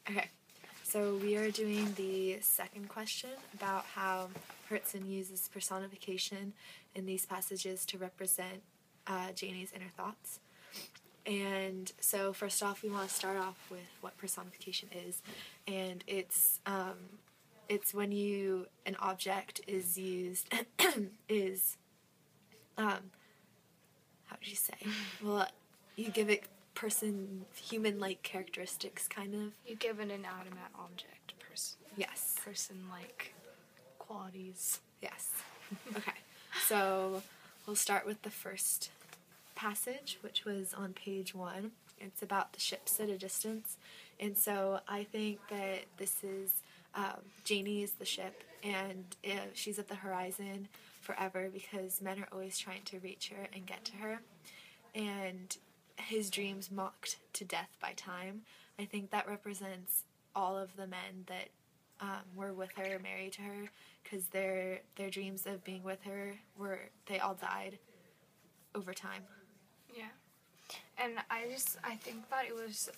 Okay, so we are doing the second question about how Hertzen uses personification in these passages to represent Janie's inner thoughts. And so first off, we want to start off with what personification is, and it's when an object is used is how would you say? Well, you give it human-like characteristics, kind of. You give an inanimate object Yes. person-like qualities. Yes. Okay. So we'll start with the first passage, which was on page 1. It's about the ships at a distance. And so I think that this is Janie is the ship, and she's at the horizon forever because men are always trying to reach her and get to her. And his dreams mocked to death by time. I think that represents all of the men that were with her, married to her, because their dreams of being with her they all died over time. Yeah. And I think that it was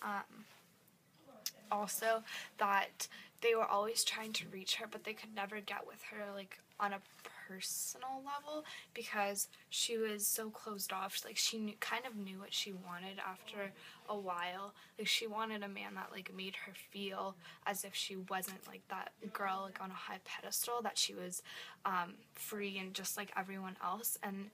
also that they were always trying to reach her, but they could never get with her, like, on a personal level because she was so closed off. Like, she kind of knew what she wanted after a while. Like, she wanted a man that, like, made her feel as if she wasn't, like, that girl, like, on a high pedestal, that she was free and just like everyone else. And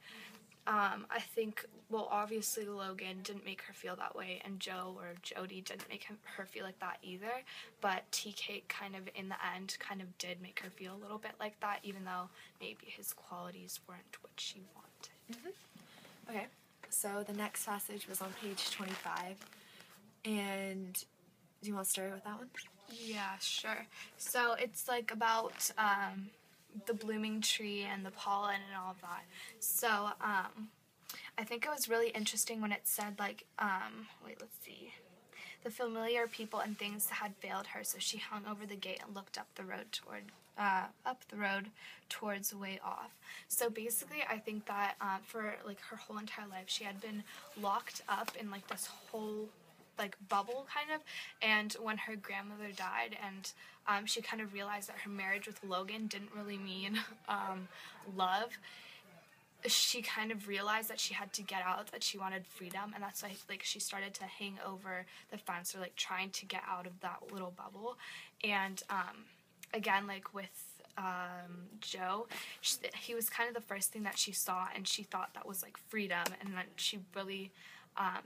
I think, well, obviously Logan didn't make her feel that way, and Joe or Jody didn't make her feel like that either, but TK kind of, in the end, kind of did make her feel a little bit like that, even though maybe his qualities weren't what she wanted. Mm-hmm. Okay, so the next passage was on page 25, and do you want to start with that one? Yeah, sure. So it's, like, about the blooming tree and the pollen and all of that. So, I think it was really interesting when it said, like, let's see. The familiar people and things had failed her, so she hung over the gate and looked up the road towards way off. So basically, I think that for, like, her whole entire life, she had been locked up in, like, this whole, like, bubble, kind of, and when her grandmother died, and she kind of realized that her marriage with Logan didn't really mean love, she kind of realized that she had to get out, that she wanted freedom, and that's why, like, she started to hang over the fence, or, like, trying to get out of that little bubble. And again, like, with Joe, he was kind of the first thing that she saw, and she thought that was, like, freedom, and then she really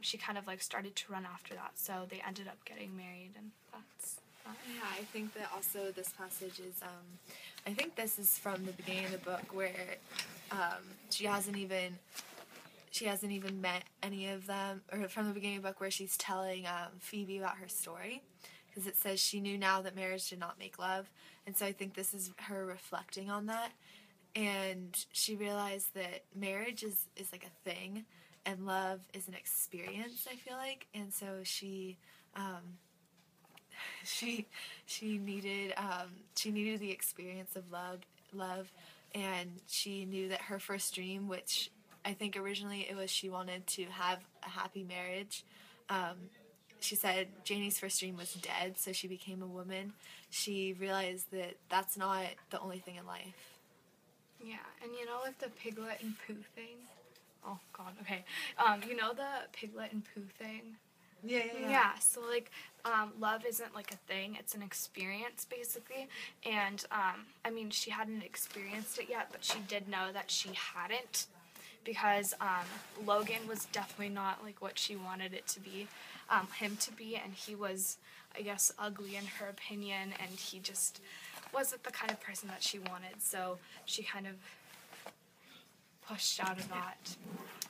she kind of, like, started to run after that, so they ended up getting married, and that's that. Yeah, I think that also this passage is, I think this is from the beginning of the book where she hasn't even met any of them, or from the beginning of the book where she's telling Phoebe about her story, because it says she knew now that marriage did not make love, and so I think this is her reflecting on that, and she realized that marriage is like a thing, and love is an experience, I feel like, and so she needed the experience of love, and she knew that her first dream, which I think originally it was she wanted to have a happy marriage. She said Janie's first dream was dead, so she became a woman. She realized that that's not the only thing in life. Yeah, and you know, like, the Piglet and Pooh thing? Oh, God, okay. You know the Piglet and Pooh thing? Yeah, so, like, love isn't, like, a thing, it's an experience, basically, and, I mean, she hadn't experienced it yet, but she did know that she hadn't, because, Logan was definitely not, like, what she wanted it to be, him to be, and he was, I guess, ugly in her opinion, and he just wasn't the kind of person that she wanted, so she kind of pushed out of that.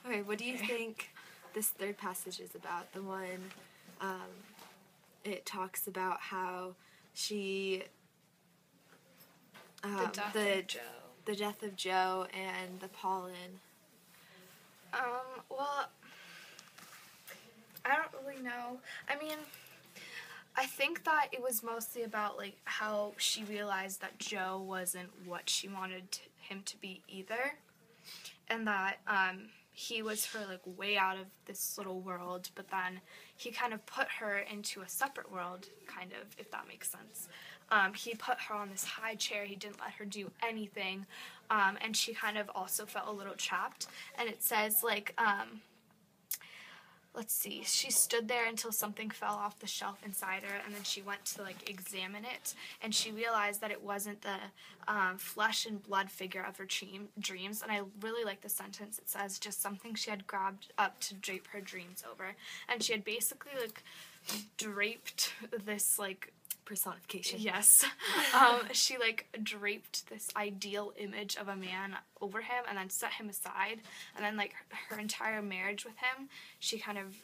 Okay, what do you think this third passage is about? The one, it talks about how she, the death of Joe and the pollen. Well, I don't really know. I mean, I think that it was mostly about, like, how she realized that Joe wasn't what she wanted him to be either. And that, he was her like way out of this little world, but then he kind of put her into a separate world, kind of, if that makes sense. He put her on this high chair. He didn't let her do anything, and she kind of also felt a little trapped. And it says like, let's see, she stood there until something fell off the shelf inside her, and then she went to like examine it, and she realized that it wasn't the flesh and blood figure of her dreams. And I really like the sentence. It says, just something she had grabbed up to drape her dreams over. And she had basically like draped this like personification. Yes. She like draped this ideal image of a man over him and then set him aside. And then like her entire marriage with him, she kind of,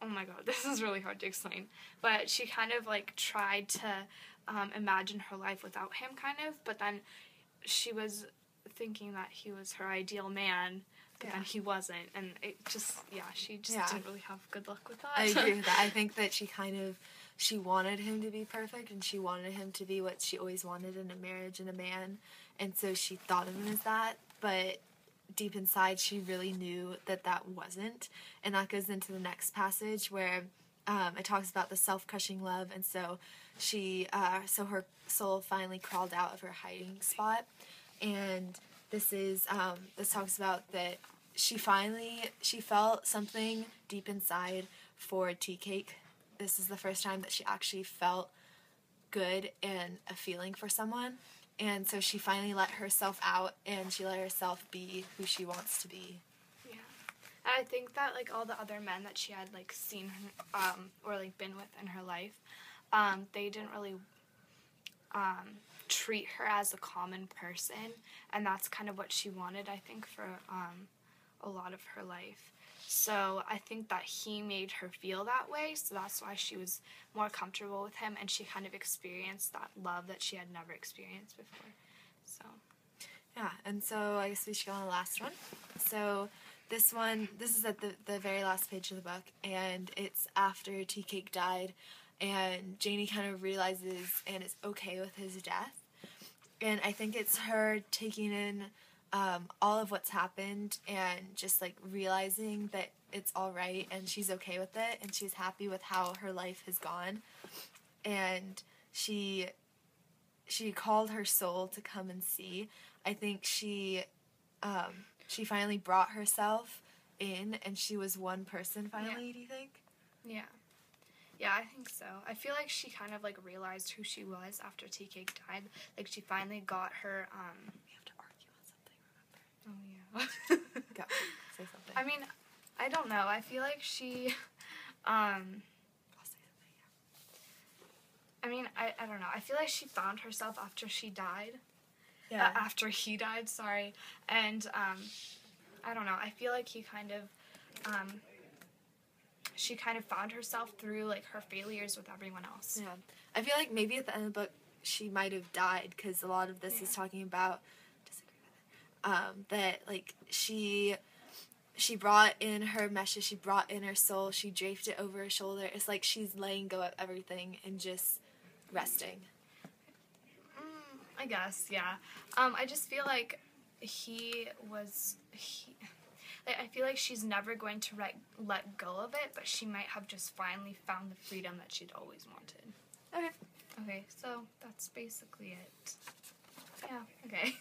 oh my god, this is really hard to explain. But she kind of like tried to imagine her life without him, kind of. But then she was thinking that he was her ideal man, but then he wasn't. And it just, she just didn't really have good luck with that. I agree with that. I think that she wanted him to be perfect, and she wanted him to be what she always wanted in a marriage and a man, and so she thought of him as that, but deep inside she really knew that that wasn't. And that goes into the next passage where it talks about the self-crushing love, and so so her soul finally crawled out of her hiding spot. And this talks about that she felt something deep inside for tea cake. This is the first time that she actually felt good and a feeling for someone. And so she finally let herself out, and she let herself be who she wants to be. Yeah. And I think that, like, all the other men that she had, like, seen or, like, been with in her life, they didn't really treat her as a common person. And that's kind of what she wanted, I think, for a lot of her life. So I think that he made her feel that way, so that's why she was more comfortable with him, and she kind of experienced that love that she had never experienced before. So yeah, and so I guess we should go on the last one. So this is at the very last page of the book, and it's after Tea Cake died, and Janie kind of realizes and is okay with his death. And I think it's her taking in all of what's happened and just like realizing that it's all right, and she's okay with it, and she's happy with how her life has gone. And she called her soul to come and see. I think she finally brought herself in, and she was one person finally. Do you think? Yeah, I think so. I feel like she kind of like realized who she was after Tea Cake died. Like she finally got her We have to argue on something, remember? Oh, yeah. Go. Say something. I mean, I don't know. I feel like she, I'll say something, I mean, I don't know. I feel like she found herself after she died. Yeah. After he died, sorry. And, I don't know. I feel like he kind of, she kind of found herself through, like, her failures with everyone else. Yeah. I feel like maybe at the end of the book she might have died, because a lot of this is talking about that, like, she brought in her meshes, she brought in her soul, she draped it over her shoulder. It's like she's letting go of everything and just resting. I guess, yeah. I just feel like I feel like she's never going to let go of it, but she might have just finally found the freedom that she'd always wanted. Okay. Okay, so that's basically it. Yeah, okay.